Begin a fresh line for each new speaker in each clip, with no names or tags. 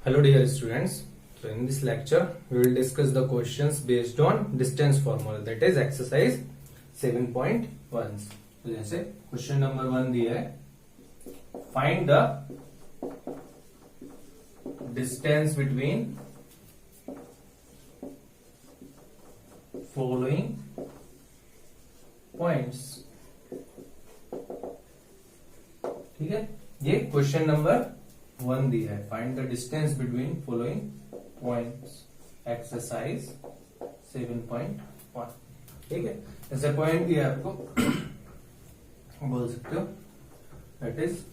Hello dear students. So in this lecture we will discuss the questions based on distance formula, that is exercise 7.1. तो जैसे question number 1 दिया है, find the distance between following points. ठीक है, ये question number 1 दिया है, find the distance between following points, exercise 7.1। ठीक है, ऐसे पॉइंट दिया है आपको, बोल सकते हो दैट इज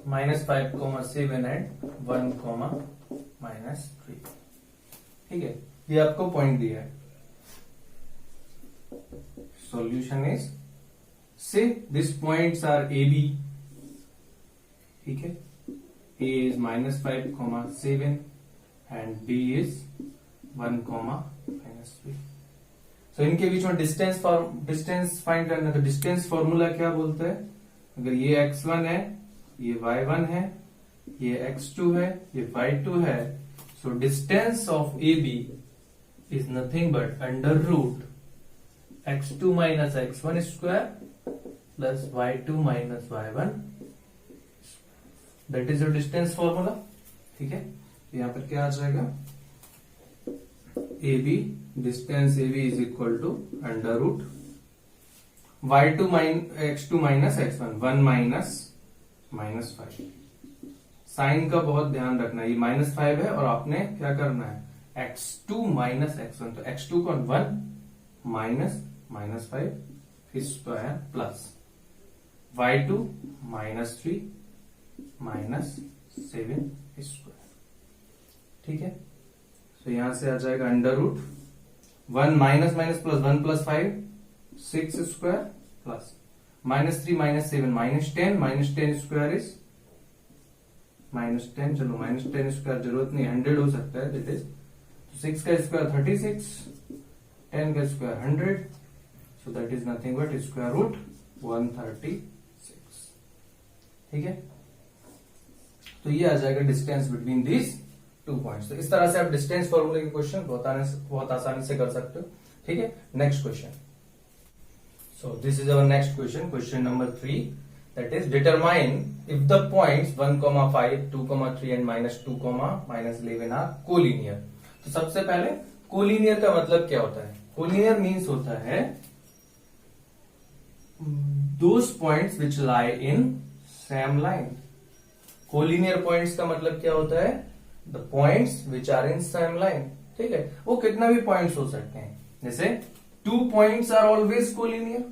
-5,7 एंड 1,-3। ठीक है, ये आपको पॉइंट दिया है। Solution is, say this points are A B. ठीक है, A is -5,7 and B is 1,-3। So इनके बीच में डिस्टेंस फाइंड करना। तो डिस्टेंस फॉर्मूला क्या बोलता है, अगर ये x1 है, ये y1 है, ये x2 है, ये y2 है, so distance of AB is nothing but under root x2 minus x1 square plus y2 minus y1, that is your distance formula। ठीक है, यहां पर क्या आ जाएगा, AB, distance AB is equal to under root y2 x2 minus x1, 1 minus 5। Sign का बहुत ध्यान रखना है, ये -5 है और आपने क्या करना है, x2 minus x1, तो x2 को 1 -5 स्क्वायर प्लस y2 -3 -7 स्क्वायर। ठीक है, तो यहां से आ जाएगा under root 1 minus plus 1 plus 5 6 square plus -3 -7 -10 square is -10। चलो -10 स्क्वायर जरूरत नहीं, 100 हो सकता है, दैट इज 6 का स्क्वायर 36, 10 का square 100, so that is nothing but square root 136। ठीक है, तो ये आ जाएगा डिस्टेंस बिटवीन दीज 2 पॉइंट्स। तो इस तरह से आप डिस्टेंस फॉर्मूले के क्वेश्चन बहुत आसानी से कर सकते हो। ठीक है, next question. So this is our next question, question number 3, that is determine if the points 1,5, 2,3 and -2,-11 are collinear। तो सबसे पहले कोलिनियर का मतलब क्या होता है, कोलिनियर मीन्स होता है those points which lie in same line। Collinear points का मतलब क्या होता है, the points which are in same line। ठीक है, वो कितना भी पॉइंट्स हो सकते हैं, जैसे 2 points are always collinear,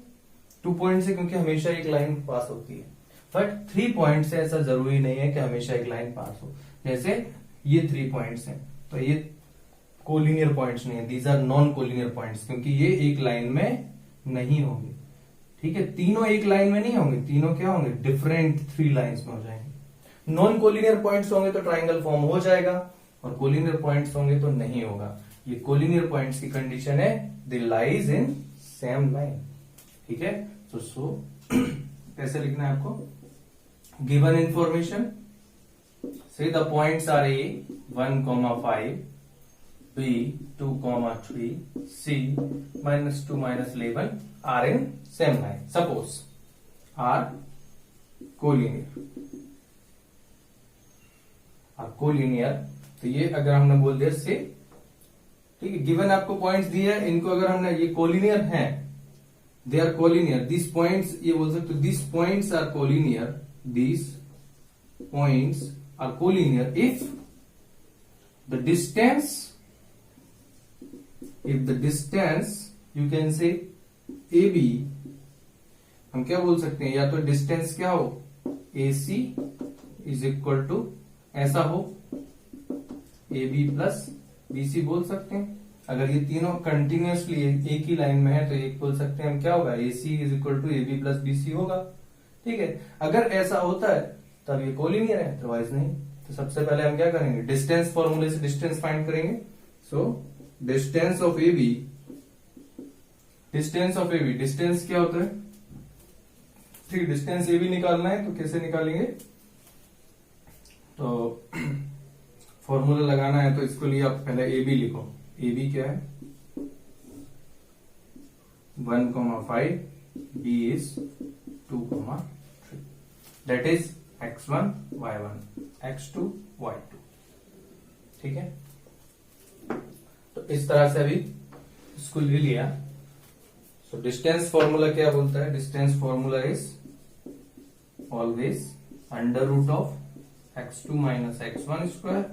2 point से क्योंकि हमेशा एक लाइन पास होती है, बट 3 पॉइंट से ऐसा जरूरी नहीं है कि हमेशा एक लाइन पास हो। जैसे ये 3 पॉइंट्स हैं, तो ये कोलिनियर पॉइंट्स नहीं है, these are non collinear points, क्योंकि ये एक लाइन में नहीं होंगे। ठीक है, तीनों एक लाइन में नहीं होंगे, तीनों क्या होंगे, डिफरेंट 3 लाइन्स में हो जाएंगे। नॉन कोलिनियर पॉइंट्स होंगे तो ट्राइंगल फॉर्म हो जाएगा, और कोलिनियर पॉइंट्स होंगे तो नहीं होगा। ये कोलिनियर पॉइंट्स की कंडीशन है, they lies in same line. ठीक है, तो कैसे लिखना है आपको, given information, say the points are A 1,5, B 2,3, C -2 -11 are in same line, suppose are collinear. तो ये अगर हमने बोल दिया से, ठीक है, गिवन आपको पॉइंट्स दिए हैं, इनको अगर हमने ये कोलिनियर हैं, they are collinear, these points, ये बोल सकते हो these points are collinear, these points are collinear if the distance you can say AB, हम क्या बोल सकते हैं, या तो डिस्टेंस क्या हो, AC is equal to ऐसा हो AB प्लस BC बोल सकते हैं। अगर ये तीनों कंटिन्यूअसली एक ही लाइन में है तो एक बोल सकते हैं हम, क्या होगा, AC is equal to AB plus BC होगा। ठीक है, अगर ऐसा होता है तब ये कोलिनियर है, अदरवाइज नहीं। तो सबसे पहले हम क्या करेंगे, डिस्टेंस फॉर्मूले से डिस्टेंस फाइंड करेंगे। So distance of AB distance of A B, distance क्या होता है, ठीक, डिस्टेंस ए बी निकालना है तो कैसे निकालेंगे, तो फॉर्मूला लगाना है तो इसको लिए आप पहले ए बी लिखो। ए बी क्या है 1,5, B is 2,3, that is x1 y1 x2 y2, ठीक है। तो इस तरह से अभी इसको ले लिया। सो डिस्टेंस फॉर्मूला क्या बोलता है, distance formula is always under root of x2 minus x1 square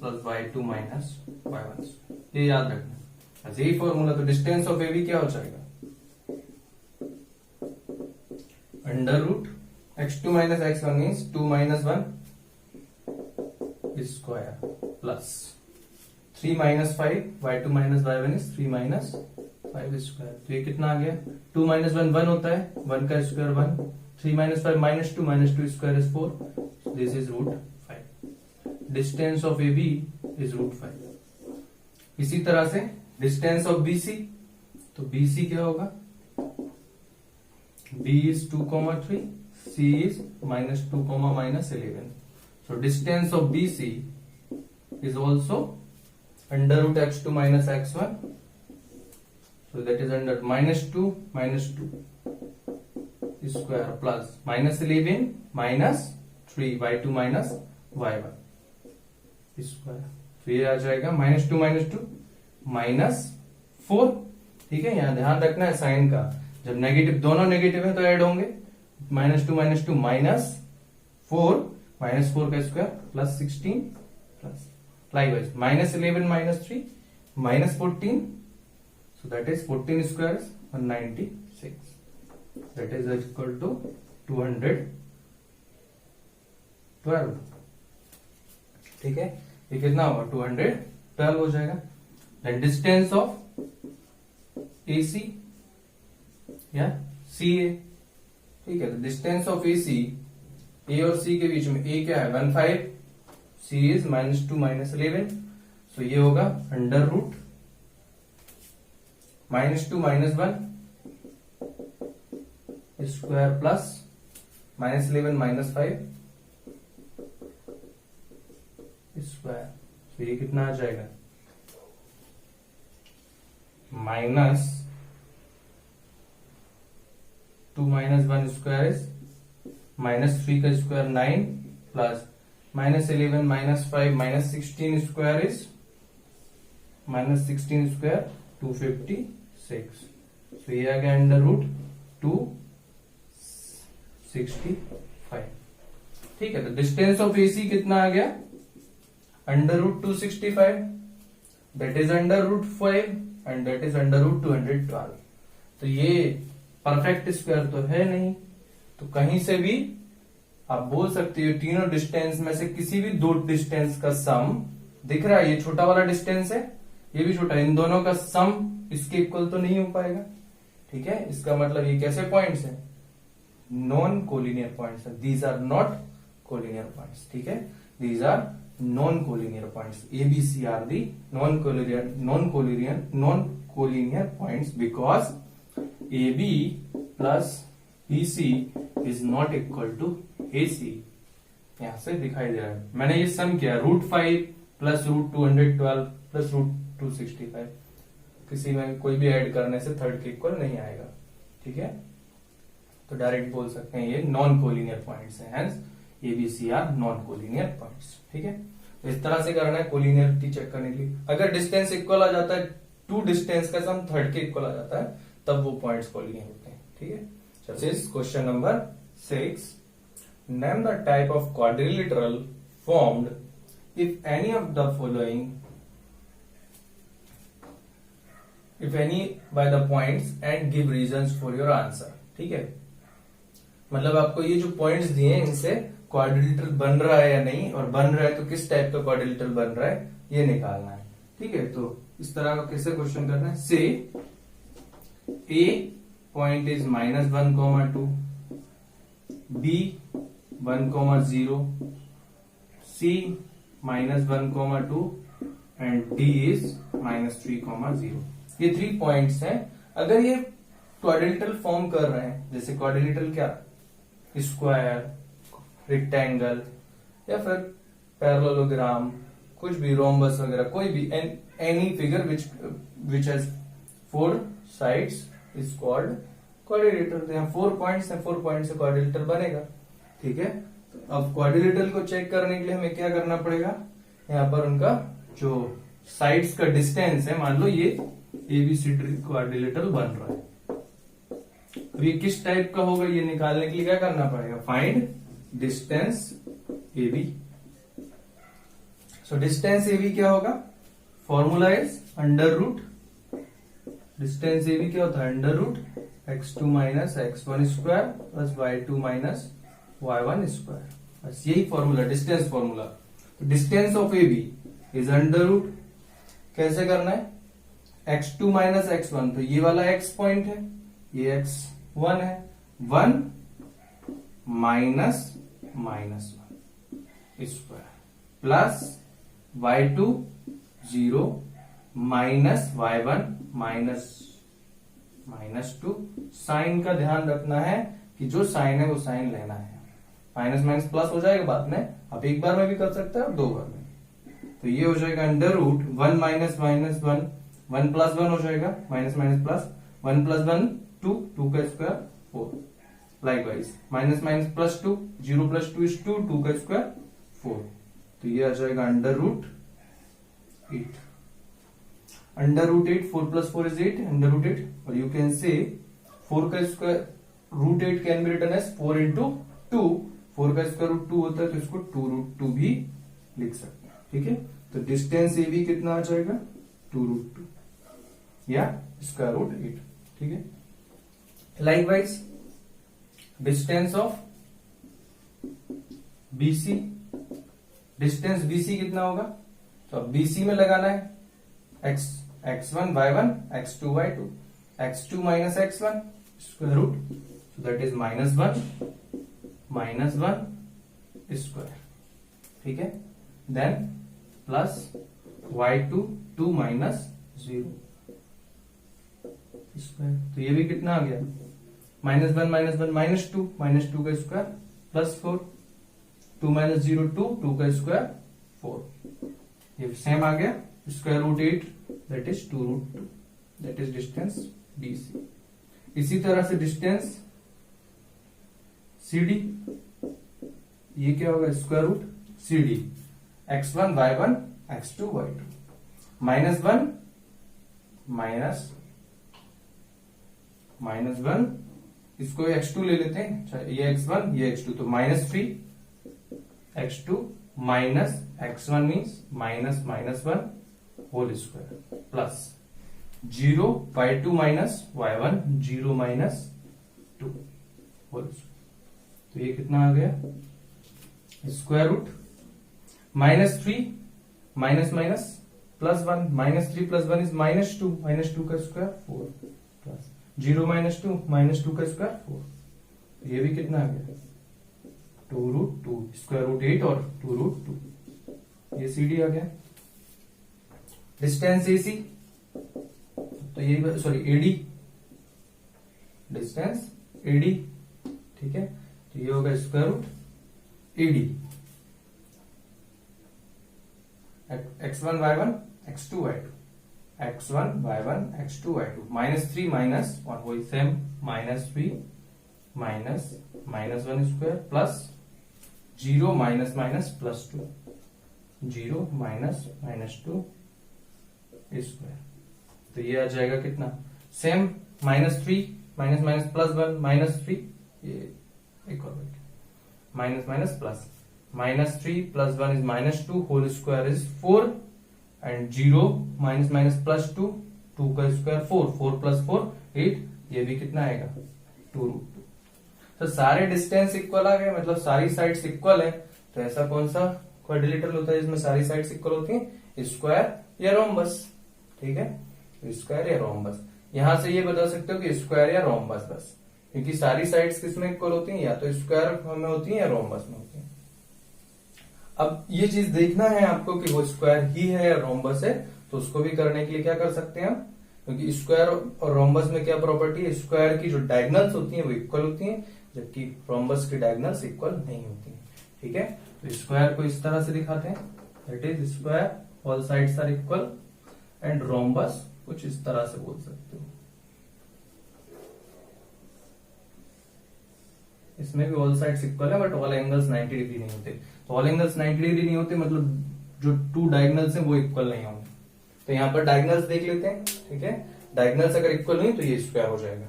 plus y2 minus y1 square, ये याद रखना। अच्छा यही फॉर्मूला, तो डिस्टेंस ऑफ ए बी क्या हो जाएगा, under root x2 minus x1 means 2 minus 1 square plus 3 minus 5 y2 minus y1 is 3 minus 5 square. तो ये कितना आ गया, 2 माइनस 1 1 होता है, 1 का square 1, 3 minus 5 minus 2 square is 4, this is root 5। Distance of A B is root 5। इसी तरह से डिस्टेंस ऑफ बी सी, तो बी सी क्या होगा, b is 2,3, c is minus 2, minus 11. So distance of BC is also under root x2 minus x1. So that is under minus 2 square plus minus 11 minus 3 y2 minus y1 square. तो ये आ जाएगा -2 minus 4, ठीक है। यहां ध्यान रखना है साइन का, जब नेगेटिव, दोनों नेगेटिव है तो ऐड होंगे, -2 माइनस 4 का square plus 16 plus likewise -11 minus 3 minus 14, so that is 14 square 196, that is equal to 212, ठीक है। ये कितना होगा 212 हो जाएगा। देन डिस्टेंस ऑफ AC या CA, ठीक है। तो डिस्टेंस ऑफ AC, A और C के बीच में A क्या है 15, C इज -2 माइनस 11, सो ये होगा under root -2 minus 1 square plus -11 minus 5 square, तो ये कितना आ जाएगा -2 माइनस 1 स्क्वायर इज -3 का square 9 plus -11 minus 5 -16 square is -16 square 256, तो ये आ गया अंडर रूट 265, ठीक है। तो डिस्टेंस ऑफ AC कितना आ गया under root 265, that is under root 5 and that is under root 212। तो ये परफेक्ट स्क्वायर तो है नहीं, तो कहीं से भी आप बोल सकते हो तीनों डिस्टेंस में से किसी भी दो डिस्टेंस का सम दिख रहा है, ये छोटा वाला डिस्टेंस है, ये भी छोटा, इन दोनों का सम इसके इक्वल तो नहीं हो पाएगा, ठीक है। इसका मतलब ये कैसे पॉइंट्स है, नॉन कोलिनियर पॉइंट्स है, these are not collinear points, ठीक है, these are non collinear points. ABC are the non collinear points because AB plus BC is not equal to AC, यहां से दिखाई दे रहा है। मैंने ये सम किया √5 प्लस √212 प्लस √265, किसी में कोई भी ऐड करने से थर्ड के इक्वल नहीं आएगा, ठीक है। तो डायरेक्ट बोल सकते हैं ये नॉन कोलिनियर पॉइंट्स हैं, hence ABC are non collinear points, ठीक है। तो इस तरह से करना है कोलिनियरिटी चेक करने के लिए। अगर डिस्टेंस इक्वल आ जाता है, टू डिस्टेंस का सम थर्ड के इक्वल आ जाता है, तब वो पॉइंट्स कोलिनियर होते हैं, ठीक है। Question number 6, name the type of quadrilateral formed if any of the following, if any by the points and give reasons for your answer, ठीक है। मतलब आपको ये जो पॉइंट्स दिए हैं इनसे क्वाड्रिलेटरल बन रहा है या नहीं, और बन रहा है तो किस टाइप का क्वाड्रिलेटरल बन रहा है ये निकालना है, ठीक है। तो इस तरह का कैसे क्वेश्चन करना है, से A point is -1, 2, B 1, 0, C -1, 2 and D is -3, 0। ये 3 पॉइंट्स हैं। अगर ये क्वाड्रिलेटरल फॉर्म कर रहे हैं, जैसे क्वाड्रिलेटरल क्या, स्क्वायर, रेक्टेंगल या फिर पैरेललोग्राम, कुछ भी, रोम्बस वगैरह, कोई भी any figure which has 4 sides is called quadrilateral. तो यहाँ 4 पॉइंट्स हैं, 4 पॉइंट से क्वाड्रिलेटरल बनेगा। ठीक है, तो अब क्वाड्रिलेटरल को चेक करने के लिए हमें क्या करना पड़ेगा, यहाँ पर उनका जो साइड्स का डिस्टेंस है, मान लो ये एबीसीडी क्वाड्रिलेटरल बन रहा है, अब ये किस टाइप का होगा ये निकालने के लिए क्या करना पड़ेगा, find distance AB. So distance AB क्या होगा, formula is under root, distance AB क्या होता है, under root x2 minus x1 square plus y2 minus y1 square, बस यही formula, distance formula. Distance of AB is under root, कैसे करना है, x2 माइनस x1, तो ये वाला x पॉइंट है, ये x1 है, 1 minus minus 1 square plus y2 0 minus y1 minus minus 2। Sign का ध्यान रखना है कि जो साइन है वो साइन लेना है, माइनस माइनस प्लस हो जाएगा बाद में, आप एक बार में भी कर सकते हैं और 2 बार में। तो ये हो जाएगा under root 1 minus minus 1, 1 plus 1 हो जाएगा, माइनस माइनस प्लस, 1 प्लस 1 2, 2 का square 4, likewise minus minus plus 2, 0 plus 2 is 2, 2 का स्क्वायर 4, तो ये आ जाएगा under root 8। Under root 8, 4 plus 4 is 8, under root 8, और यू कैन से 4 का square root 8 can be written as 4 into 2, 4 का स्क्वायर रूट 2 होता है, तो इसको 2 रूट 2 भी लिख सकते हैं। ठीक है, तो डिस्टेंस ए बी कितना आ जाएगा, 2 रूट 2 या स्क्वायर रूट 8। ठीक है, likewise distance of BC, distance BC कितना होगा, तो अब बीसी में लगाना है x1 y1 x2 y2, x2 minus x1 square root, so that is -1 square. ठीक है, then plus y2 2 minus 0 square, तो ये भी कितना आ गया, -1 माइनस 2 का स्क्वायर प्लस 4, 2 माइनस 0 2, 2 का स्क्वायर 4, ये सेम आ गया, square root 8 that is 2 root 2, that is distance BC। इसी तरह से डिस्टेंस CD, ये क्या होगा, square root CD x1 y1 x2 y2, -1 -1, इसको x2 ले लेते हैं, ये x1 ये x2, तो -3 x2 minus x1 means -1 whole square plus 0 y2 minus y1 0 minus 2 whole square, तो ये कितना आ गया, square root -3 minus minus plus 1, -3 plus 1 is -2, -2 का स्क्वायर 4 प्लस 0 माइनस 2 का स्क्वायर 4, तो ये भी कितना आ गया, 2 रूट 2, स्क्वायर रूट 8 और 2 रूट 2, ये CD आ गया। डिस्टेंस AC, तो ये सॉरी AD, डिस्टेंस AD। ठीक है, तो ये होगा square root AD, x1 y1 x2 y2, x1 y1 x2 y2, -3 minus 1 वही same, -3 minus -1 square plus 0 minus minus plus 2, 0 minus -2 square, तो ये आ जाएगा कितना, सेम -3 माइनस माइनस प्लस 1 -3, ये एक और minus plus, -3 plus 1 is -2 whole square is 4 and 0 minus minus plus 2, 2 का स्क्वायर 4, 4 प्लस 4 8, ये भी कितना आएगा, 2 रूट 2। तो सारे डिस्टेंस इक्वल आ गए, मतलब सारी साइड्स इक्वल है, तो ऐसा कौन सा क्वाड्रिलेटरल होता है जिसमें सारी साइड्स इक्वल होती हैं, स्क्वायर या रोम्बस। ठीक है, स्क्वायर या रोम्बस, यहां से ये बता सकते हो कि स्क्वायर या रोम्बस बस, क्योंकि सारी साइड्स किसमें इक्वल होती हैं, या तो स्क्वायर में होती हैं या रोम्बस में होती हैं। अब ये चीज देखना है आपको कि वो स्क्वायर ही है या रोम्बस है, तो उसको भी करने के लिए क्या कर सकते हैं हम, क्योंकि स्क्वायर और रोम्बस में क्या प्रॉपर्टी है, स्क्वायर की जो डायगनल्स होती हैं वो इक्वल होती हैं, जबकि रोम्बस की डायगनल्स इक्वल नहीं होती हैं। ठीक है, तो स्क्वायर को इस तरह से दिखाते हैं, that is square all sides are equal, and rhombus कुछ इस तरह से बोल सकते हो। इसमें भी ऑल साइड्स इक्वल है बट ऑल एंगल्स 90 डिग्री नहीं होते। तो ऑल एंगल्स 90 डिग्री नहीं होते मतलब जो टू डायगनल्स हैं वो इक्वल नहीं होंगे। तो यहां पर डायगनल्स देख लेते हैं। ठीक है, डायगनल्स अगर इक्वल नहीं तो ये स्क्वायर हो जाएगा।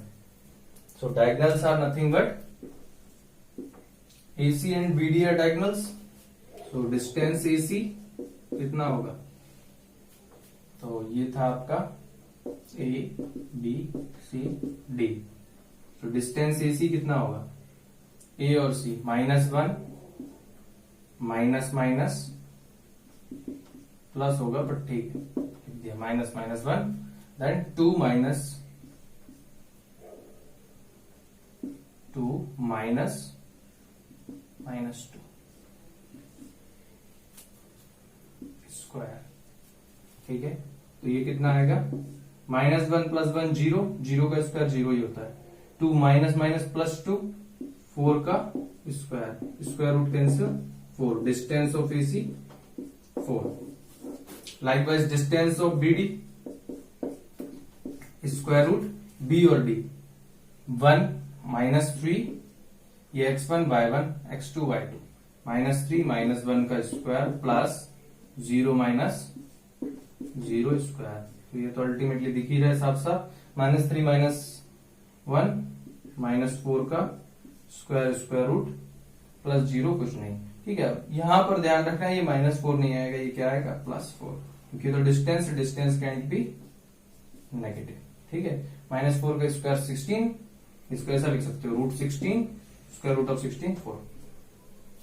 So diagonals are nothing but AC and BD are diagonals. So distance AC कितना होगा, तो ये था आपका A B C D। तो डिस्टेंस AC कितना होगा, A और C -1 माइनस माइनस प्लस होगा, बट ठीक है लिख दिया, -1 देन 2 माइनस -2 स्क्वायर। ठीक है, तो ये कितना आएगा, -1 + 1 0, 0 का स्क्वायर 0 ही होता है, 2 माइनस +2 4 का square, square root cancel 4, distance of AC 4। Likewise distance of BD square root B और D 1 -3, ये x1 y1 x2 y2, -3 -1 का स्क्वायर प्लस 0 0 स्क्वायर। तो ये तो अल्टीमेटली दिख ही रहा है साफ साफ, -3 -1 -4 का स्क्वायर, स्क्वायर रूट प्लस 0 कुछ नहीं। ठीक है, यहां पर ध्यान रखना है ये -4 नहीं आएगा, ये क्या आएगा +4, क्योंकि तो डिस्टेंस कैन बी नेगेटिव। ठीक है, -4 का स्क्वायर 16, इसको ऐसा लिख सकते हो √16, स्क्वायर रूट ऑफ 16 4।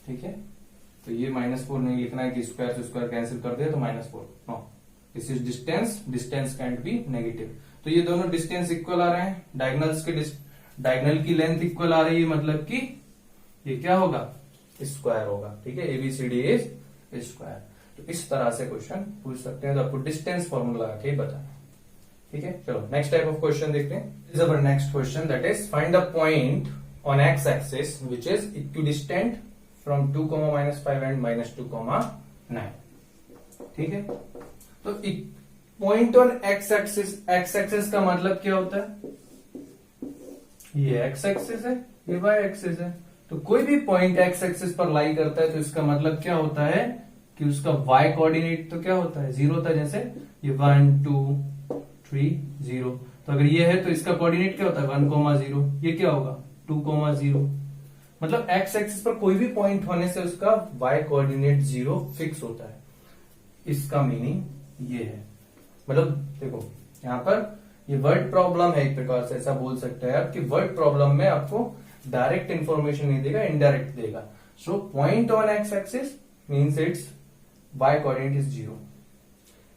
ठीक है, तो ये -4 नहीं लिखना है कि स्क्वायर से स्क्वायर कैंसिल कर दिया तो -4, no, this is distance can be negative. तो ये दोनों डिस्टेंस इक्वल आ रहे हैं, डायगनल्स के डायगनल की लेंथ इक्वल आ रही है, मतलब कि ये क्या होगा, स्क्वायर होगा। ठीक है, ABCD इज स्क्वायर। तो इस तरह से क्वेश्चन पूछ सकते हैं, तो आपको डिस्टेंस फॉर्मूला लगा के बताना। ठीक है, चलो नेक्स्ट टाइप ऑफ क्वेश्चन देखते हैं। Is our next question, that is find a point on x axis which is equidistant from 2, -5 and -2, 9। ठीक है, तो पॉइंट ऑन x एक्सिस का मतलब क्या होता है, ये x एक्सिस है, ये y एक्सिस है। तो कोई भी पॉइंट x एक्सिस पर लाई करता है तो इसका मतलब क्या होता है कि उसका y कोऑर्डिनेट तो क्या होता है, 0 होता है। जैसे ये 1 2 3 0, तो अगर ये है तो इसका कोऑर्डिनेट क्या होता है 1, 0, ये क्या होगा 2, 0। मतलब x एक्सिस पर कोई भी पॉइंट होने से उसका y कोऑर्डिनेट 0 फिक्स होता है। इसका मीनिंग ये है, मतलब देखो यहां पर ये वर्ड प्रॉब्लम है, एक प्रकार से ऐसा बोल सकते हैं आप कि वर्ड प्रॉब्लम में आपको डायरेक्ट इंफॉर्मेशन नहीं देगा, इनडायरेक्ट देगा। So point on x axis means it's y coordinate is 0।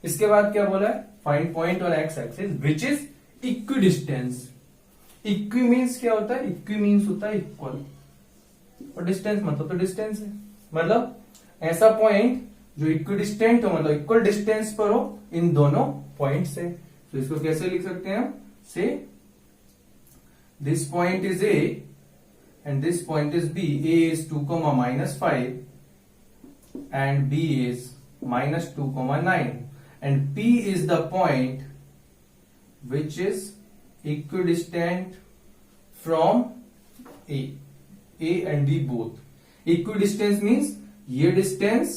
इसके बाद क्या बोला है, find point on x axis which is equidistance. Equi means क्या होता है, इक्वी मीन्स होता है इक्वल, और डिस्टेंस मतलब तो डिस्टेंस है, मतलब ऐसा पॉइंट जो इक्विडिस्टेंट हो, मतलब इक्वल डिस्टेंस पर हो इन दोनों पॉइंट से। तो इसको कैसे लिख सकते हैं हम, से this point is A and this point is B. A is 2, -5 and B is -2, 9, and P is the point which is equidistant from A and B both. Equidistance means ये डिस्टेंस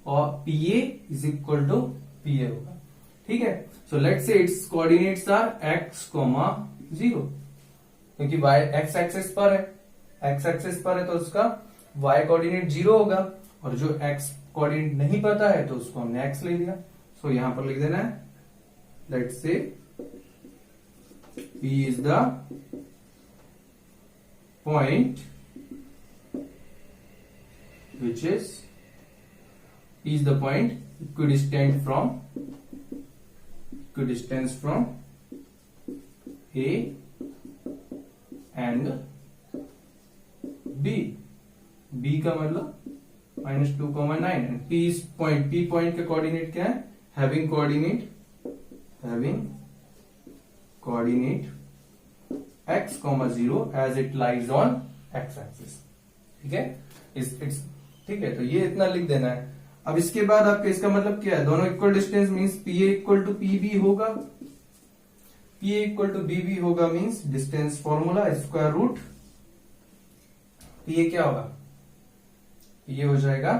और PA is equal to PA होगा। ठीक है, so let's say its coordinates are x, 0, क्योंकि y x axis पर है, x axis पर है तो उसका y कोऑर्डिनेट 0 होगा, और जो x कोऑर्डिनेट नहीं पता है तो उसको हमने x ले लिया। सो यहां पर लिख देना है, let's say P is the point which is the point equidistant from A and B का मतलब -2, 9, एंड P पॉइंट के कोऑर्डिनेट क्या है, having coordinate x, 0 as it lies on x axis. ठीक है, इट्स ठीक है, तो ये इतना लिख देना है। अब इसके बाद आपके इसका मतलब क्या है, दोनों equal distance means P A equal to P B होगा, P A equal to B B होगा means distance formula square root P A क्या होगा, ये हो जाएगा,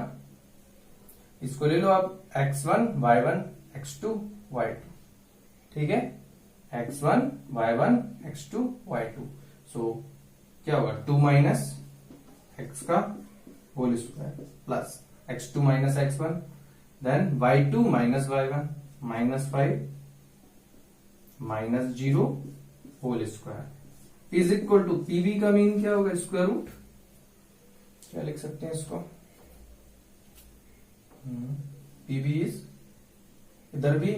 इसको ले लो आप x1 y1 x2 y2। ठीक है, x1 y1 x2 y2। सो क्या होगा 2 माइनस x का whole square plus x2 minus x1 then y2 minus y1 minus 5 minus 0 whole square is equal to PB का मीन क्या होगा, स्क्वायर रूट, क्या लिख सकते हैं इसको, पीबी इज इधर भी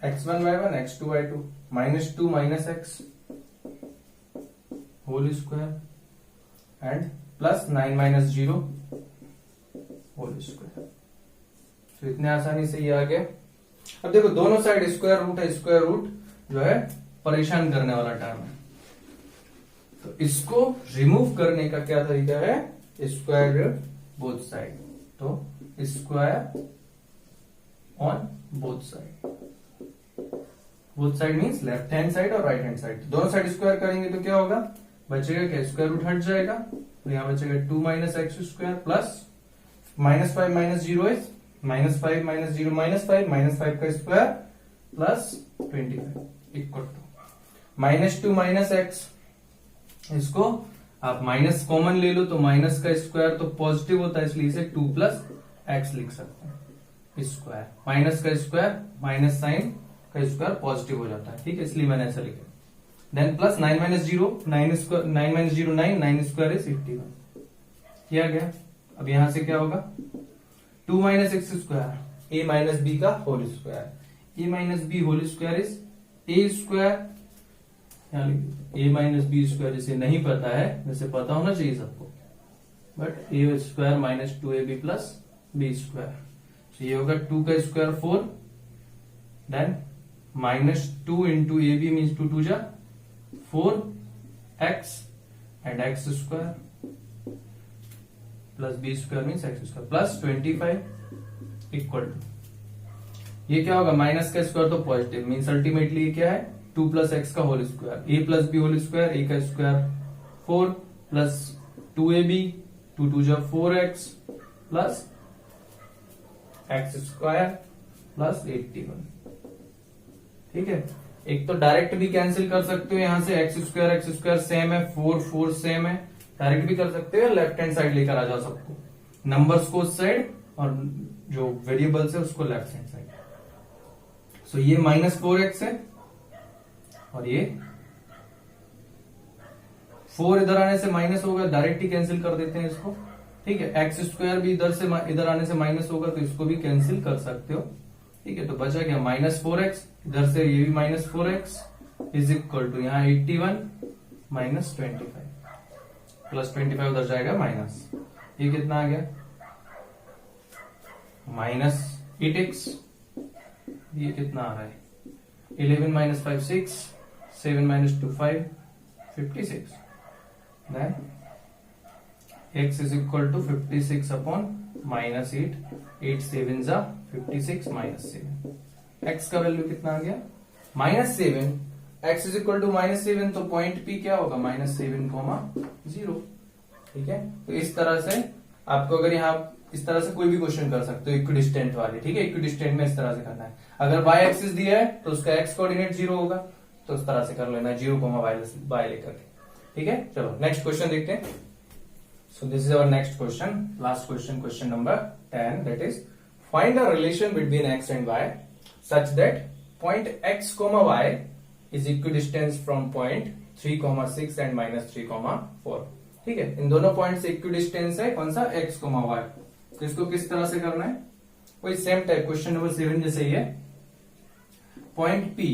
x1 y1 x2 y2 minus 2 minus x whole square and plus 9 minus 0 whole square. तो इतने आसानी से ये आ गया। अब देखो दोनों साइड स्क्वायर रूट है, स्क्वायर रूट जो है परेशान करने वाला टर्म है, तो इसको रिमूव करने का क्या तरीका है, स्क्वायर बोथ साइड, तो square on both side, both side means left hand side और राइट हैंड साइड, दोनों साइड स्क्वायर करेंगे तो क्या होगा, बचेगा क्या, स्क्वायर रूट हट जाएगा, तो यहां बचेगा 2 minus x square plus minus 5 minus 0 is minus 5 minus 0 minus 5 minus 5 का square plus 25 equal to minus 2 minus x, इसको आप माइनस कॉमन ले लो तो माइनस का स्क्वायर तो पॉजिटिव होता है, इसलिए इसे 2 प्लस एक्स लिख सकते हैं स्क्वायर, माइनस का स्क्वायर माइनस साइन का स्क्वायर पॉजिटिव हो जाता है। ठीक है, इसलिए मैंने ऐसा लिखा। Then plus 9 minus 0 9 square 9 minus 0 9 9 square is 51 किया गया। अब यहां से क्या होगा 2 minus x square A minus B का whole square, A minus B whole square is A square, A minus B square जिसे नहीं पता है, वैसे पता होना चाहिए सबको, but A square minus 2ab plus B square, तो ये होगा 2 का square 4 then minus 2 into A B means 2 2 जा 4x एंड x square plus B square means x square plus 25 equal to, ये क्या होगा माइनस का स्क्वायर तो पॉजिटिव मीन्स अल्टीमेटली ये क्या है 2 प्लस एक्स का होल स्क्वायर, ए प्लस बी होल स्क्वायर, ए का स्क्वायर 4 प्लस 2ab 2 2 जा 4x plus x square plus 81। ठीक है, एक तो डायरेक्ट भी कैंसिल कर सकते हो, यहां से एक्स स्क्वायर सेम है, 4 4 सेम है, डायरेक्ट भी कर सकते हो, लेफ्ट हैंड साइड लेकर आ जाओ सबको, नंबर्स को उस साइड और जो वेरिएबल्स है उसको लेफ्ट हैंड साइड। सो ये माइनस 4x है और ये 4 इधर आने से माइनस होगा, डायरेक्ट ही कैंसिल कर देते हैं इसको। ठीक है, एक्स स्क्वायर भी इधर से इधर आने से माइनस होगा तो इसको भी कैंसिल कर सकते हो। ठीक है, तो बचा क्या माइनस 4x, इधर से ये भी minus 4x is equal to यहाँ 81 माइनस 25 प्लस 25 उधर जाएगा माइनस, ये कितना आ गया माइनस 8x, ये कितना आ रहा है 11 minus 5 6 7 minus 2 5 56 then x is equal to 56 upon minus 8 8 7 जा 56 माइनस 7, x का वैल्यू कितना आ गया minus 7, x is equal to minus 7 तो पॉइंट p क्या होगा माइनस 7,0। ठीक है, तो इस तरह से आपको अगर यहाँ इस तरह से कोई भी क्वेश्चन कर सकते हो इक्विडिस्टेंट वाले। ठीक है, इक्विडिस्टेंट में इस तरह से करना है, अगर y एक्सिस दिया है तो उसका x कोऑर्डिनेट 0 होगा, तो उस तरह से कर लेना 0,y लेकर के। ठीक है, चलो नेक्स्ट क्वेश्चन देखते हैं। So this is our next question, last question, question number 10, that is find a relation between x and y such that point x comma y is equidistant from point 3,6 and minus 3,4। ठीक है, इन दोनों point से equidistance है कौन सा x, y, तो इसको किस तरह से करना है, वही सेम टाइप क्वेश्चन नंबर 7 जैसे ही है। पॉइंट P,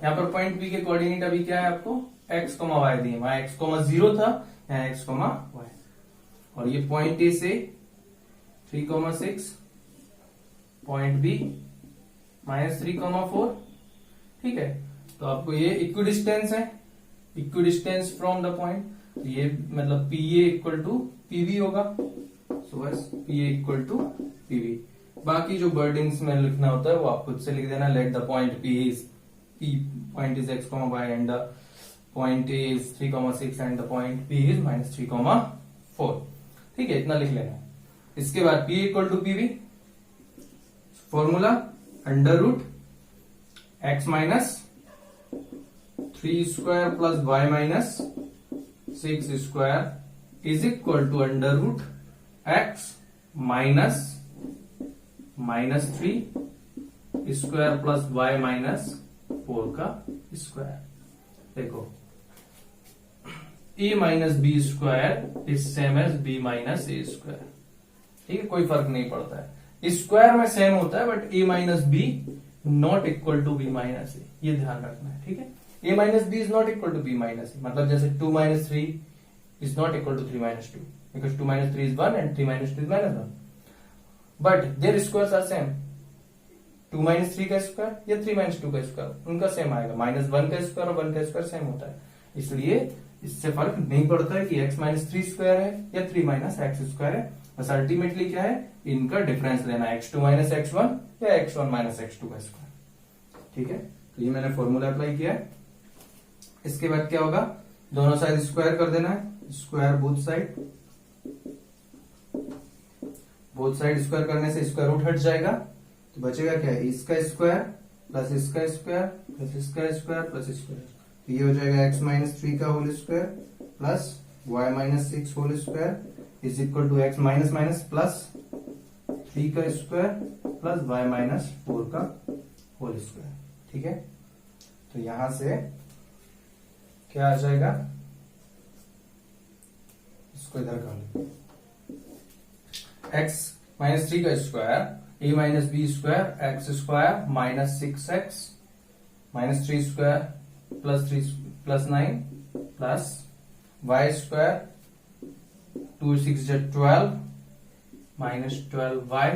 यहाँ पर पॉइंट P के कोऑर्डिनेट अभी क्या है आपको x, y दिए, वहां x, 0 था, यहाँ x, y, और ये पॉइंट ए से 3,6, पॉइंट बी माइनस 3,4। ठीक है, तो आपको ये इक्विडिस्टेंस है, इक्विडिस्टेंस फ्रॉम द पॉइंट, तो ये मतलब पीए इक्वल टू पीवी होगा। सो बस पीए इक्वल टू पीवी। बाकी जो वर्डिंग्स में लिखना होता है वो आप खुद से लिख देना। Let the point P point is x, y and the point is 3,6 and the point p इज -3,4। ठीक है, इतना लिख लेना। इसके बाद p equal to PV, formula under root x minus 3 square plus y minus 6 square is equal to under root x minus -3 square plus y minus 4 का square. देखो a minus B square is same as b minus A square. ठीक है, कोई फर्क नहीं पड़ता है, square में सेम होता है, but a minus B not equal to b minus A, ये ध्यान रखना है। ठीक है, a minus B is not equal to b minus A, मतलब जैसे 2 minus 3 is not equal to 3 minus 2, because 2 minus 3 is 1 and 3 minus 2 is -1, but their squares are same. 2 minus 3 का square या 3 माइनस 2 का स्क्वायर उनका same आएगा, -1 का square और 1 का स्क्वायर सेम होता है, इसलिए इससे फर्क नहीं पड़ता है कि x माइनस 3 स्क्वायर है या 3 माइनस एक्स स्क्वायर है। बस अल्टीमेटली क्या है, इनका डिफरेंस लेना है, x2 माइनस x1 या x1 माइनस x2 का स्क्वायर। ठीक है, तो ये मैंने फॉर्मूला अप्लाई किया है। इसके बाद क्या होगा, दोनों साइड स्क्वायर कर देना है, square both side, both side square करने से स्क्वायर रूट हट जाएगा, तो बचेगा क्या है, इसका स्क्वायर प्लस इसका स्क्वायर प्लस इसका स्क्वायर प्लस स्क्वायर, तो ये हो जाएगा x माइनस 3 का whole square plus y minus 6 whole square is equal to x minus minus plus 3 का स्क्वायर प्लस y माइनस 4 का होल स्क्वायर। ठीक है, तो यहां से क्या आ जाएगा, इसको इधर कर लो, x माइनस 3 का square a minus B square x square minus 6x minus 3 square plus 3 plus 9 plus y square 2 6 12 minus 12y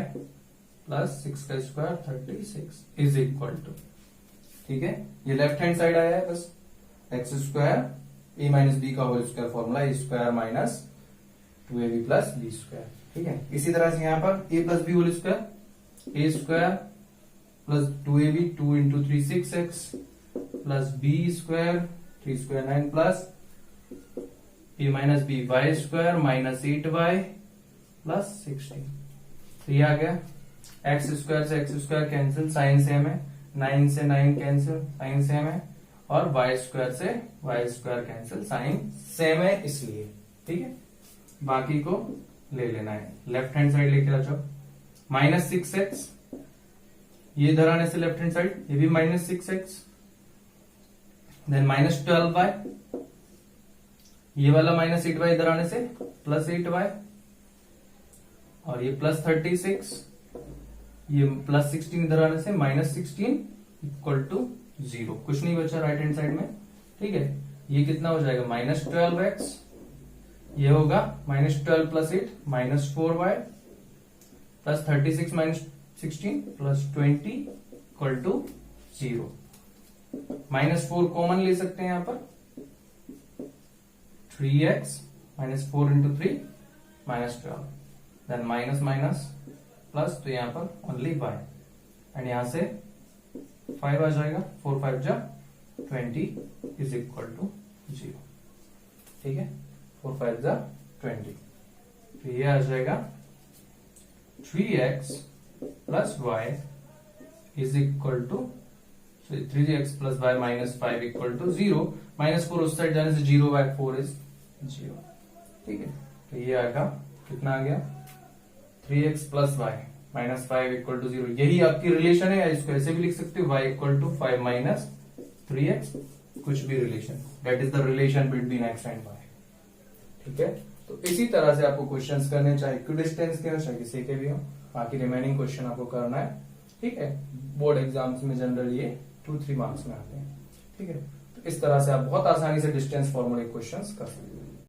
plus 6 का स्क्वायर 36 इज इक्वल टू, ठीक है, ये लेफ्ट हैंड साइड आया है, बस x square A minus B का whole square formula A square minus 2ab plus B square. ठीक है, इसी तरह से यहां पर a plus B whole square A square plus 2ab 2 into 3 6x plus B square 3 square 9 plus A minus B Y square minus 8y plus 16। तो ये आ गया, एक्स स्क्वायर से x square cancel, sign same है, 9 से 9 cancel, sign same है, और y square से y square cancel, sign same है इसलिए। ठीक है, बाकी को ले लेना है, लेफ्ट हैंड साइड लेके आ जाओ, माइनस 6x, ये इधर आने से लेफ्ट हैंड साइड ये भी minus 6x, then minus 12y, ये वाला माइनस 8y इधर आने से प्लस 8y, और ये प्लस 36, ये प्लस 16 इधर आने से माइनस 16 इक्वल टू 0, कुछ नहीं बचा राइट हैंड साइड में। ठीक है, ये कितना हो जाएगा, माइनस 12x, ये होगा minus 12 plus 8 minus 4y plus 36 minus 16 plus 20 equal to 0। Minus 4 common ले सकते हैं यहां पर, 3x minus 4 into 3 minus 12, then minus minus plus, तो यहां पर ओनली y, एंड यहां से 5 आ जाएगा, 4 5 जा 20 इज इक्वल टू 0। ठीक है, 4 5 जा 20, तो ये आ जाएगा 3x plus y is equal to 3x plus y minus 5 equal to 0, minus 4 उस साइड जाने से 0 बाय 4 इज 0। ठीक है, तो ये आएगा, कितना आ गया, 3x plus y minus 5 equal to 0, यही आपकी रिलेशन है, या इसको ऐसे भी लिख सकते हो, y equal to 5 minus 3x, कुछ भी relation, that is the relation between x and y। ठीक है, तो इसी तरह से आपको क्वेश्चंस करने, चाहे इक्विडिस्टेंस के हो चाहे किसी के भी हो, बाकी रिमेनिंग क्वेश्चन आपको करना है। ठीक है, बोर्ड एग्जाम्स में जनरली ये 2-3 मार्क्स में आते हैं। ठीक है, तो इस तरह से आप बहुत आसानी से डिस्टेंस फॉर्मूले क्वेश्चंस कर सकते हैं।